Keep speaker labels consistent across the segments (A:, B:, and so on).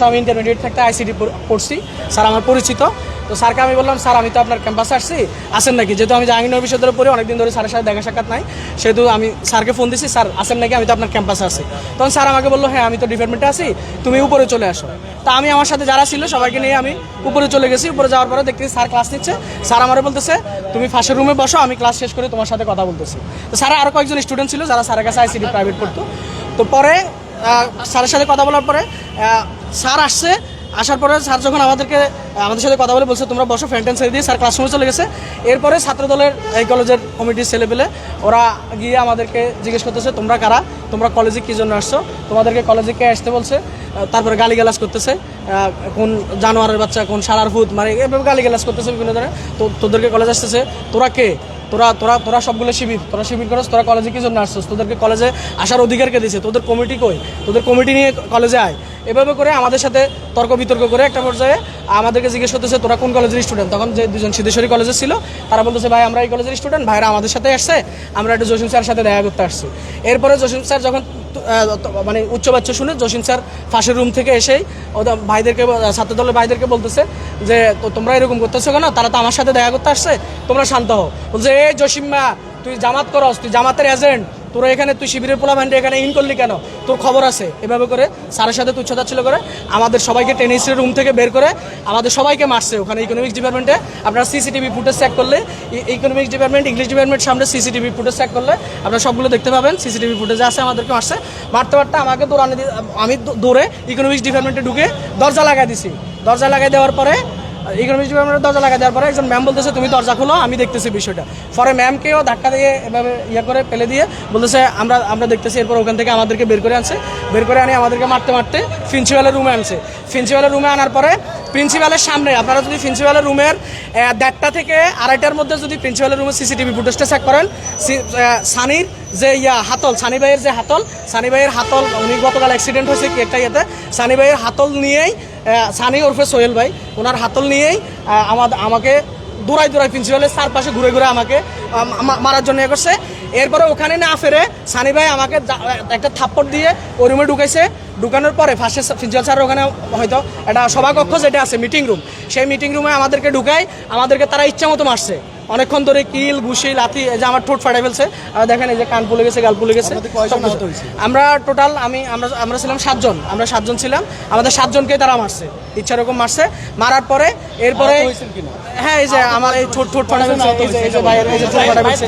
A: আমি ইন্টারমিডিয়েট থাকতে আইসিটি পড়ছি, স্যার আমার পরিচিত। তো স্যারকে আমি বললাম, স্যার আমি তো আপনার ক্যাম্পাসে আসছি, আসেন নাকি? যেহেতু আমি জাহাঙ্গীরনগর বিশ্ববিদ্যালয়ে পড়ি, অনেকদিন ধরে স্যারের সাথে দেখা সাক্ষাৎ নাই, সেহেতু আমি স্যারকে ফোন দিছি, স্যার আসেন নাকি, আমি তো আপনার ক্যাম্পাসে আসি। তখন স্যার আমাকে বললো, হ্যাঁ আমি তো ডিপার্টমেন্টে আছি, তুমি উপরে চলে আসো। তা আমি আমার সাথে যারা ছিল সবাইকে নিয়ে আমি উপরে চলে গেছি। উপরে যাওয়ার পরে দেখতেছি স্যার ক্লাস নিচ্ছে। স্যার আমারে বলতেছে, তুমি ফার্স্টের রুমে বসো, আমি ক্লাস শেষ করে তোমার সাথে কথা বলতেছি। তো স্যার আরও কয়েকজন স্টুডেন্ট ছিল যারা স্যারের কাছে আইসিটি প্রাইভেট পড়তো। তো পরে স্যারের সাথে কথা বলার পরে স্যার আসছে। আসার পরে স্যার যখন আমাদের সাথে কথা বলে বলছে তোমরা বসো, ফ্যান্টেন ছেড়ে দিয়ে স্যার ক্লাসরুমে চলে গেছে। এরপরে ছাত্রদলের এই কলেজের কমিটির ছেলেপেলে ওরা গিয়ে আমাদেরকে জিজ্ঞেস করতেছে, তোমরা কারা, তোমরা কলেজে কী জন্য আসছো, তোমাদেরকে কলেজে কে আসতে বলছে। তারপরে গালিগালাজ করতেছে, কোন জানোয়ারের বাচ্চা, কোন শালার ভূত, মানে এভাবে গালিগালাজ করতেছে বিভিন্ন ধরনের। তো তোদেরকে কলেজ আসতেছে, তোরা কে, তোরা সবগুলো শিবির, তোরা শিবির করছ, তোরা কলেজে কি জন্য আসছিস, তোদেরকে কলেজে আসার অধিকারকে দিয়েছে, তোদের কমিটি কই, তোদের কমিটি নিয়ে কলেজে আয়। এভাবে করে আমাদের সাথে তর্ক বিতর্ক করে একটা পর্যায়ে আমাদেরকে জিজ্ঞেস করতেছে তোরা কোন কলেজের স্টুডেন্ট। তখন যে দুজন সিদ্ধেশ্বরী কলেজে ছিল তারা বলতেছে, ভাই আমরা এই কলেজের স্টুডেন্ট, ভাইরা আমাদের সাথে আসছে, আমরা একটু জসিম স্যারের সাথে দেখা করতে আসছি। এরপরে জসিম স্যার যখন মানে উচ্চ বাচ্চা শুনে জসিম স্যার ফাঁসের রুম থেকে এসেই ওদের ভাইদেরকে, ছাত্রদলের ভাইদেরকে বলতেছে যে তোমরা এরকম করতেছো কেন, তারা তো আমার সাথে দেখা করতে আসছে, তোমরা শান্ত হও। বলছে, এই জসিম্মা তুই জামাত করস, তুই জামাতের এজেন্ট, তোরা এখানে তুই শিবিরের পোলা ভান্ডে এখানে ইন করলি কেন, তোর খবর আছে। এভাবে করে স্যারের সাথে তুচ্ছতাচ্ছিল্য করে আমাদের সবাইকে টেনিসের রুম থেকে বের করে আমাদের সবাইকে মারছে। ওখানে ইকোনমিক্স ডিপার্টমেন্টে আপনারা সিসিটিভি ফুটেজ চেক করলে, ইকোনমিক্স ডিপার্টমেন্ট, ইংলিশ ডিপার্টমেন্ট সামনে সিসিটিভি ফুটেজ চেক করলে আপনারা সবগুলো দেখতে পাবেন। সিসিটিভি ফুটেজে আছে আমাদেরকে মারছে। মারতে আমাকে দৌড়ানো দিয়ে আমি দৌড়ে ইকোনমিক্স ডিপার্টমেন্টে ঢুকে দরজা লাগাই দিছি। দরজা লাগাই দেওয়ার পরে ইকোনমিক্স ডিপার্টমেন্টের দরজা লাগাই দেওয়ার পরে একজন ম্যাম বলতেছে, তুমি দরজা খোলো, আমি দেখতেছি বিষয়টা। পরে ম্যামকেও ধাক্কা দিয়ে এভাবে করে ফেলে দিয়ে বলতেছে আমরা দেখতেছি। এরপর ওখান থেকে আমাদেরকে বের করে আনছে। বের করে আনি আমাদেরকে মারতে মারতে প্রিন্সিপালের রুমে আনছে। প্রিন্সিপালের রুমে আনার পরে প্রিন্সিপালের সামনে আপনারা যদি প্রিন্সিপালের রুমের 1:30 থেকে 2:30টার মধ্যে যদি প্রিন্সিপালের রুমে সিসিটিভি ফুটেজটা চেক করেন, সানির যে হাতল, সানি ভাইয়ের যে হাতল, সানি ভাইয়ের হাতল, উনি গতকাল অ্যাক্সিডেন্ট হয়েছে কি একটা ইয়েতে, সানি ভাইয়ের হাতল নিয়েই, সানি ওরফে সোহেল ভাই, ওনার হাতল নিয়েই আমাকে দৌড়াই প্রিন্সিপালের চারপাশে ঘুরে ঘুরে আমাকে মারার জন্য ইয়ে করছে। এরপরে ওখানে না ফেরে সানি ভাই আমাকে একটা থাপ্পড় দিয়ে ওই রুমে ঢুকাইছে। ঢুকানোর পরে ফার্স্টে প্রিন্সিপাল স্যার ওখানে হয়তো একটা সভাকক্ষ যেটা আছে মিটিং রুম, সেই মিটিং রুমে আমাদেরকে ঢুকাই, আমাদেরকে তারা ইচ্ছা মতো মারছে। অনেকক্ষণ ধরে কিল, ঘুষি, লাথি, এই যে আমার ঠোঁট ফাটাই ফেলছে, দেখেন এই যে কান ফুলে গেছে, গাল ফুলে গেছে। আমরা টোটাল আমরা ছিলাম 7 জন, আমরা 7 জন ছিলাম। আমাদের 7 জনকে তারা মারছে, ইচ্ছা রকম মারছে। মারার পরে এরপরে হ্যাঁ এই যে আমার এই ঠোঁট ফাটাই ফেলছে, এই যে বাইরের এই যে ঠোঁট ফাটাই ফেলছে,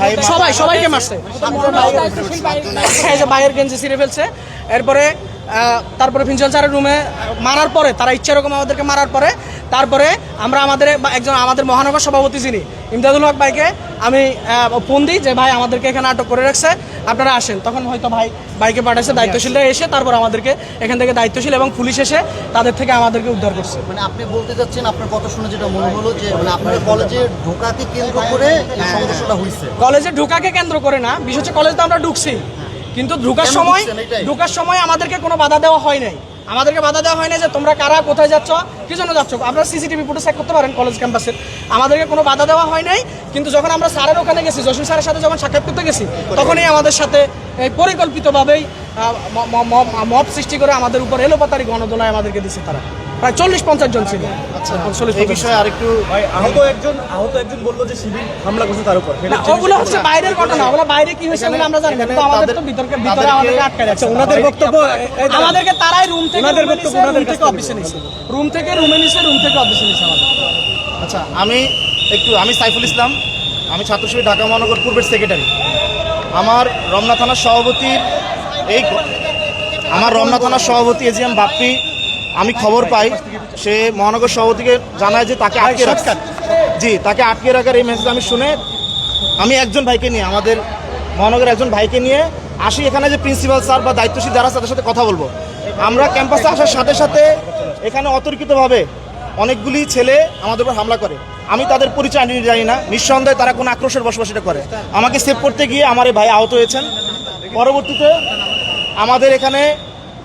A: সবাইকে মারছে। এই যে বাইরের গেঞ্জি ছিঁড়ে ফেলছে। এরপরে তারপরে প্রিন্সিপাল স্যারের রুমে মারার পরে তারা ইচ্ছা রকম আমাদেরকে মারার পরে তারপরে আমাদের মহানগর সভাপতি যিনি ইমদাদুল হক ভাইকে আমি ফোন দিই যে ভাই আমাদেরকে এখানে আটক করে রাখছে, আপনারা আসেন। তখন হয়তো ভাইকে পাঠাইছে, দায়িত্বশীলরা এসে তারপর আমাদেরকে এখান থেকে দায়িত্বশীল এবং পুলিশ এসে তাদের থেকে আমাদেরকে উদ্ধার করছে।
B: মানে আপনি বলতে চাচ্ছেন, আপনার কথা শুনে যেটা মনে হলো যে মানে আপনার কলেজে ঢোকাকে কেন্দ্র করে এই সংঘর্ষটা হয়েছে।
A: কলেজে ঢোকাকে কেন্দ্র করে না, বিশেষ হচ্ছে কলেজে তো আমরা ঢুকছি, কিন্তু ঢোকার সময় আমাদেরকে কোনো বাধা দেওয়া হয় নাই। আমাদেরকে বাধা দেওয়া হয় না যে তোমরা কারা, কোথায় যাচ্ছ, কি জন্য যাচ্ছ, আপনারা সিসিটিভি ফুটেজ চেক করতে পারেন কলেজ ক্যাম্পাসের। আমাদেরকে কোনো বাধা দেওয়া হয় নাই। কিন্তু যখন আমরা স্যারের ওখানে গেছি, জসিম স্যারের সাথে যখন সাক্ষাৎ করতে গেছি, তখনই আমাদের সাথে পরিকল্পিতভাবেই মব সৃষ্টি করে আমাদের উপর এলোপাতারি গণদোলায় আমাদেরকে দিচ্ছে। তারা প্রায় 40-50 জন ছিল।
B: আচ্ছা, এই বিষয়ে আরেকটু
C: আহত একজন বললো যে শিবির হামলা করছে তার উপর।
A: ওগুলো হচ্ছে বাইরের ঘটনা, ওগুলো বাইরে কি হয়েছে আমরা জানি না, কিন্তু আমাদের তো ভিতরে আমাদেরকে আটকে রাখছে।
C: ওনাদের বক্তব্য,
A: আমাদেরকে তারাই রুম থেকে অফিসে নিয়েছে, রুম থেকে অফিসে নিয়েছে আমাদের।
B: আচ্ছা, আমি সাইফুল ইসলাম, আমি ছাত্র শিবির ঢাকা মহানগর পূর্বের সেক্রেটারি। আমার রমনা থানার সভাপতি এজিএম বাপ্পি, আমি খবর পাই সে মহানগর সভাপতিকে জানায় যে তাকে আটকে রাখার এই মেসেজ আমি শুনে আমি একজন ভাইকে নিয়ে, আমাদের মহানগরের একজন ভাইকে নিয়ে আসি এখানে, যে প্রিন্সিপাল স্যার বা দায়িত্বশীল যারা তাদের সাথে কথা বলবো। আমরা ক্যাম্পাসে আসার সাথে সাথে এখানে অতর্কিতভাবে অনেকগুলি ছেলে আমাদের উপর হামলা করে। আমি তাদের পরিচয় জানি না, নিঃসন্দেহে তারা কোনো আক্রোশের বসবাসটা করে। আমাকে সেভ করতে গিয়ে আমার এই ভাই আহত হয়েছেন। পরবর্তীতে আমাদের এখানে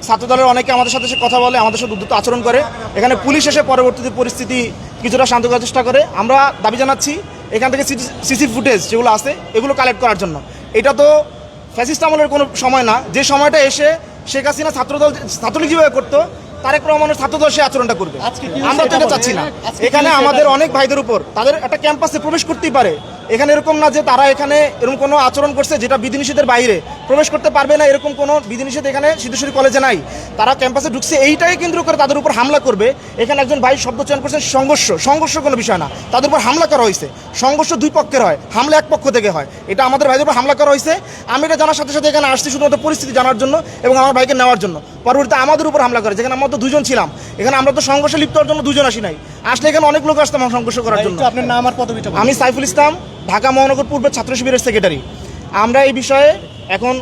B: ছাত্রদলের অনেকে আমাদের সাথে কথা বলে, আমাদের সাথে উদ্ধত আচরণ করে। এখানে পুলিশ এসে পরবর্তীতে পরিস্থিতি কিছুটা শান্ত করার চেষ্টা করে। আমরা দাবি জানাচ্ছি এখান থেকে সিসি ফুটেজ যেগুলো আছে এগুলো কালেক্ট করার জন্য। এটা তো ফ্যাসিস্ট আমলের কোনো সময় না, যে সময়টা এসে শেখ হাসিনা ছাত্রলীগ যেভাবে করতো তারেক রহমানের ছাত্রদল সে আচরণটা করবে।
C: আজকে কি
B: আমরা তো
C: হয়েছে
B: এটা
C: এটা
B: চাচ্ছি না।
C: বলেন? আজকে কি
B: এখানে
C: হয়েছে
B: আমাদের
C: এটা
B: অনেক ভাইদের উপর তাদের একটা ক্যাম্পাসে প্রবেশ করতেই পারে, এখানে এরকম না যে তারা এখানে এরকম কোনো আচরণ করছে যেটা বিধিনিষেধের বাইরে, প্রবেশ করতে পারবে না এরকম কোনো বিধিনিষেধ এখানে সিদ্ধেশ্বরী কলেজে নাই। তারা ক্যাম্পাসে ঢুকছে এইটাই কেন্দ্র করে তাদের উপর হামলা করবে। এখানে একজন ভাই শব্দ চয়ন করছেন সংঘর্ষ কোনো বিষয় না, তাদের উপর হামলা করা হয়েছে। সংঘর্ষ দুই পক্ষের হয়, হামলা এক পক্ষ থেকে হয়। এটা আমাদের ভাইদের উপর হামলা করা হয়েছে। আমি এটা জানার সাথে সাথে এখানে আসছি শুধুমাত্র পরিস্থিতি জানার জন্য এবং আমার ভাইকে নেওয়ার জন্য। পরবর্তীতে আমাদের উপর হামলা করে, যেখানে আমরা তো দুজন ছিলাম, এখানে আমরা তো সংঘর্ষে লিপ্ত হওয়ার জন্য দুজন আসি নাই, আসলে এখানে অনেক লোক আসতাম সংঘর্ষ করার জন্য।
C: একটু আপনার নাম আর পদবিটা বলুন।
B: আমি সাইফুল ইসলাম, ঢাকা মহানগর পূর্বের ছাত্র শিবিরের সেক্রেটারি। আমরা এই বিষয়ে এখন